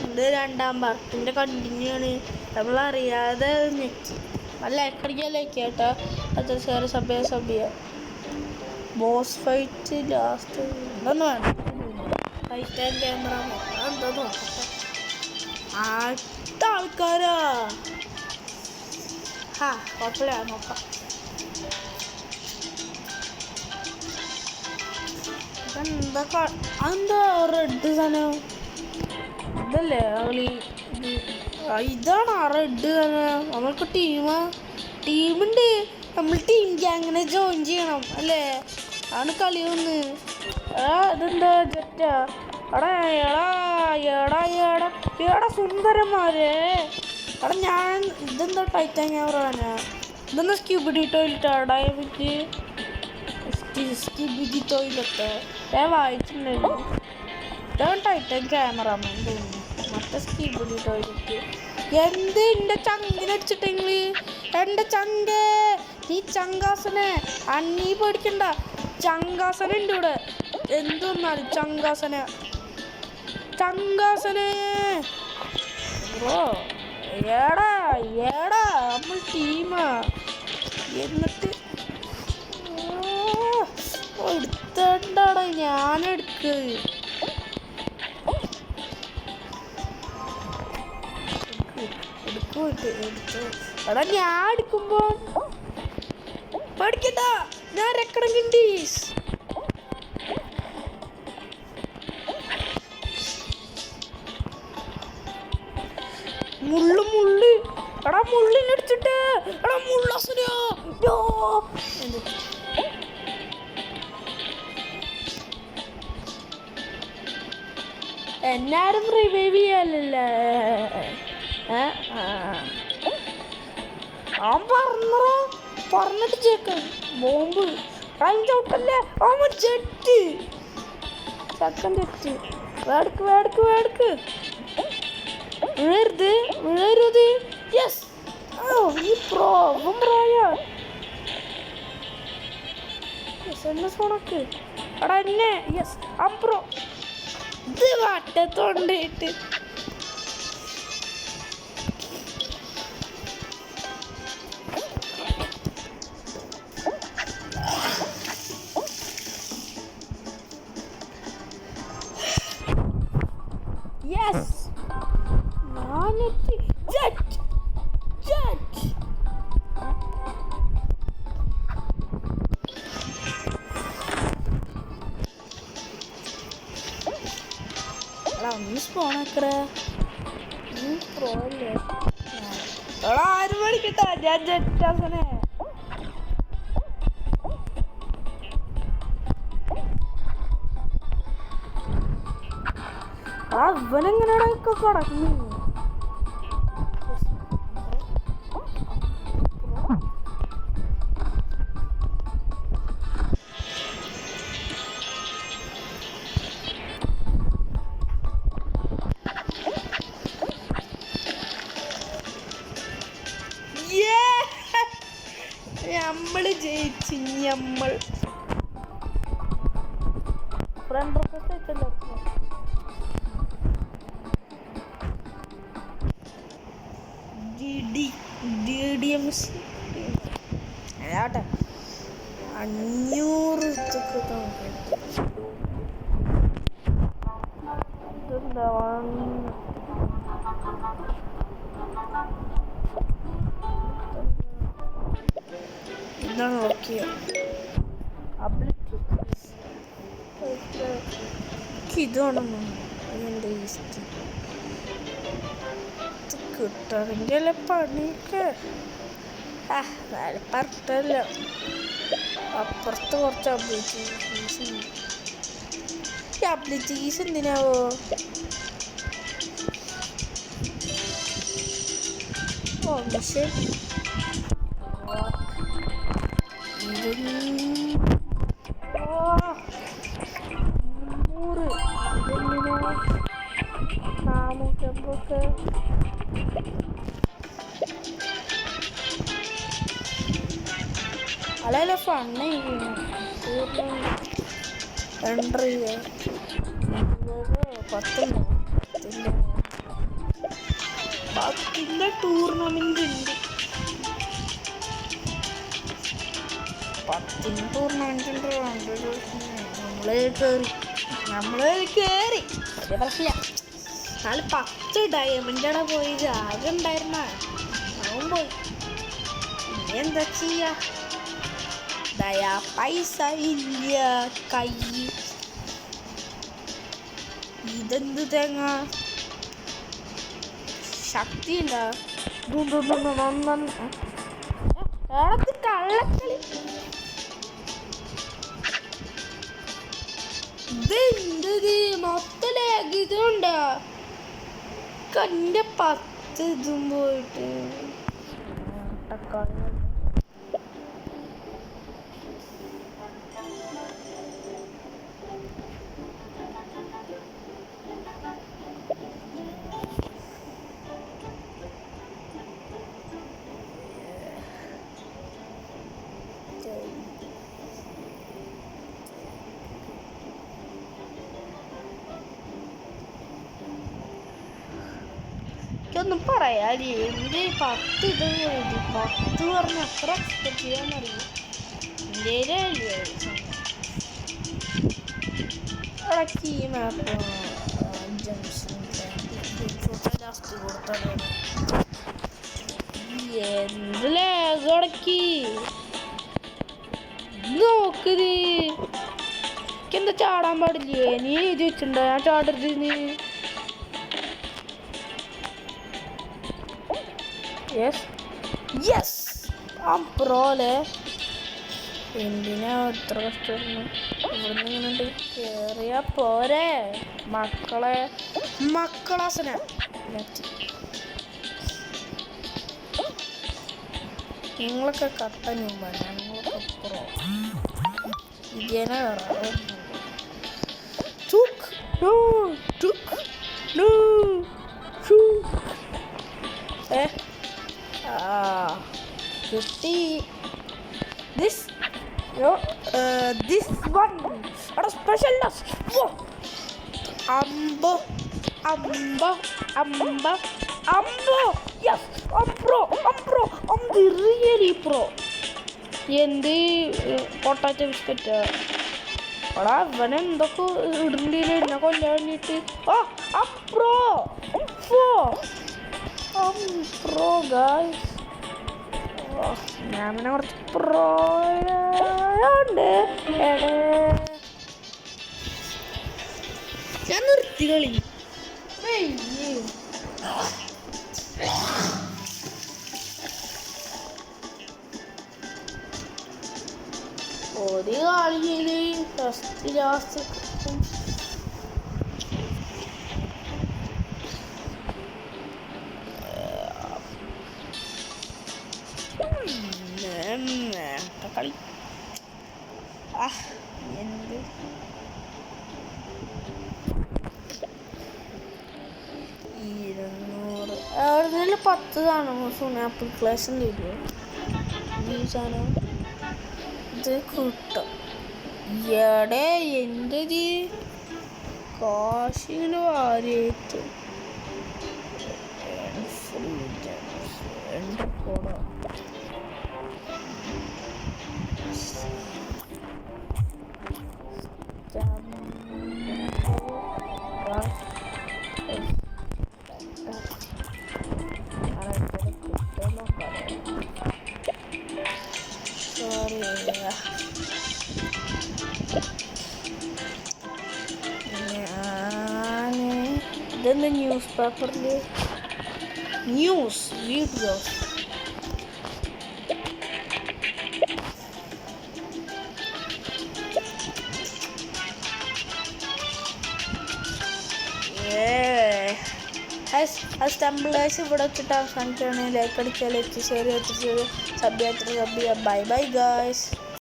ഇത് രണ്ടാം പാർട്ടിൻ്റെ കണ്ടിന്യൂ ആണ്. നമ്മളറിയാതെ ഞെക്കി ലൈക്കടിക്കാൻ കേട്ടോ. അത് സാറ് സഭ്യ ബോസ് ഫൈറ്റ് ലാസ്റ്റ് ഇതൊന്നും വേണ്ട. ഫൈറ്റ് ആൻഡ് ക്യാമറ എന്താ നോക്കട്ടെ. അടുത്ത ആൾക്കാരാ കുഴപ്പമില്ല നോക്കാം. എന്താ റെഡ് സാധനം ഇതല്ലേ ഇതാണ് ആ റെഡ് സാധനം. നമ്മൾക്ക് ടീമുണ്ട്. നമ്മൾ ടീം ഗ്യാങ്ങിനെ ജോയിൻ ചെയ്യണം അല്ലേ? ആണ് കളിയൊന്ന്. ഇതെന്താ ജെറ്റാ? എടാ സുന്ദരന്മാരെ. ഞാൻ ഇതെന്താ ടൈറ്റാൻ ക്യാമറ? ഇതെന്താ സ്ക്യൂബിഡി ടോയ്ലറ്റ് ആടായ പറ്റി സ്ക്യൂബിഡി ടോയ്ലറ്റ് ഞാൻ വായിച്ചിട്ടുണ്ടായിരുന്നു. ഇതാണ് ടൈറ്റാൻ ക്യാമറമാൻ തോന്നുന്നു. മറ്റേ സ്ക്യൂബിഡി ടോയ്ലറ്റ് എന്ത് എൻ്റെ ചങ്കിനടിച്ചിട്ടെങ്കിൽ എൻ്റെ ചങ്കേ നീ ചങ്കാസനെ അന്നീ പേടിക്കണ്ട. ചങ്കാസന ഉണ്ട് ഇവിടെ. എന്തൊന്നാലും ചങ്കാസനെ ബ്രോ ഏടാ നമ്മൾ ടീമാ. എന്നിട്ട് എടുത്തണ്ടാടാ ഞാനെടുക്ക്. എടുത്തു എടാ ഞാൻ എടുക്കുമ്പോ പഠിക്കണ്ട. ഞാൻ റെക്കോർഡ് കിണ്ടീസ് മുള്ളു എടാ മുള്ളിനടിച്ചിട്ട് എടാ മുള്ളസുരോ എന്നാരും റിവൈവ് ചെയ്യാലല്ലേ? പറഞ്ഞിട്ട് ചേക്ക ബോംബ് ചവിട്ടല്ലേ ജെറ്റ് ചക്കൻ ജെറ്റ് വേടക്ക് വീഴരുത്. യെസ് ഈ പ്രോയ എന്നെ സോണക്ക് എടാ എന്നെ യെസ് അപ്രോ ഇത് വട്ടത്തോണ്ടിട്ട് യെസ് ഞാനെത്തി. ജെറ്റ് ഒന്ന് സ്പോണാക്കറ പ്രോല്ലേ ആരും പഠിക്കട്ടാ. ഞാൻ ജെറ്റാസനെ അവനെങ്ങനെയാണ് ഒക്കെ കടക്കുന്നു. നമ്മള് ജയിച്ചു. നമ്മൾ ഫ്രണ്ട് റിക്വസ്റ്റ് ആട്ടെ 500 ഇതാണ് നോക്കിയ ഇതാണെന്നോ എൻ്റെ ഈസ്റ്റ് കിട്ടണമെങ്കിൽ അല്ലേ പണിയൊക്കെ. പറഞ്ഞിട്ടല്ല അപ്പുറത്ത് കുറച്ച് അബ്ലിറ്റീസ് എന്തിനാവോ? പക്ഷേ അല്ല ഫണ്ണ എൻട്രി 10 10ന്റെ ടൂർണമെന്റ് ഉണ്ട്. 10ന് ടൂർണമെന്റ് ഉണ്ട്. നമ്മള് കേറി പ്രശ്നമില്ല. 10 ഡയമണ്ടാണ് പോയത്. ആകെ ഉണ്ടായിരുന്ന അവൻ പോയി. ഇനി എന്താ ചെയ്യാ? പൈസ ഇല്ല കൈ. ഇതെന്ത് തേങ്ങ ശക്തിയില്ല. കള്ളക്കളി. ഇതെന്തത് മൊത്തം ഇതുണ്ടാ കന്റെ 10 ഇതും പോയിട്ട്. ഒന്നും പറയാല്ലേ. എൻ്റെ 10 ഇത് 10 പറഞ്ഞ അത്ര എക്സ്പെക്ട് ചെയ്യാന്നറിയും. എൻ്റെ ഇടയ്ക്ക് ഈ മാപ്പ് ലാസ്റ്റ് കൊടുത്തത് എന്ത് ലേഖടക്കി നോക്കത്. എനിക്കെന്താ ചാടാൻ പാടില്ലേ? നീ എഴുതി വെച്ചിട്ടുണ്ടോ ഞാൻ ചാടരുത്? യെസ് അപ്രോലെ എന്തിനാ ഇത്ര കഷ്ടപ്പെടുന്നു? ഇവിടുന്ന് ഇങ്ങനെ കേറിയാ പോരെ മക്കളാസന. നിങ്ങളൊക്കെ കട്ടനുമ്പോ ഞങ്ങളൊക്കെ പ്രോ ഇങ്ങനെ കിട്ടി. ദിസ് വൺ സ്പെഷ്യൽ അമ്പോ അമ്പോ അമ്പോ അമ്പോ. യെസ് അംപ്രോ അംപ്രോ അമ്പി റിയലി പ്രോ. എന്ത് പൊട്ടാറ്റോ ബിസ്ക്കറ്റ് എടാ ഇവനെന്തൊക്കെ ഇടണ്ടില്ല എന്നെ കൊല്ലാൻ വേണ്ടിയിട്ട്. അപ്രോ പ്രോ ഗായ്സ്. ഞാൻ പിന്നെ കുറച്ച് പ്രോ ഉണ്ട്. ഞാൻ നിർത്തി കളി. ഒരു കളിയില് ഫസ്റ്റ് ലാസ്റ്റ് കളി. എന്ത് 200 അവിടെ 10 സാധനം ആപ്പിൾ ക്ലാസ് തരുമോ? ഈ സാധനം ഇത് കിട്ടും. എടെ എൻ്റെ കാശിങ്ങനെ വാരിയേറ്റ് എൻ്റെ കൂടെ ഇതെന്താ ന്യൂസ് പേപ്പറിൽ ന്യൂസ് വീഡിയോ. സ്റ്റംബിളേഴ്സ് ഇവിടെ വെച്ചിട്ട് അവസാനിക്കുകയാണെങ്കിൽ ലൈക്ക് അടിച്ചാൽ എത്തിച്ചേരും. Bye bye guys.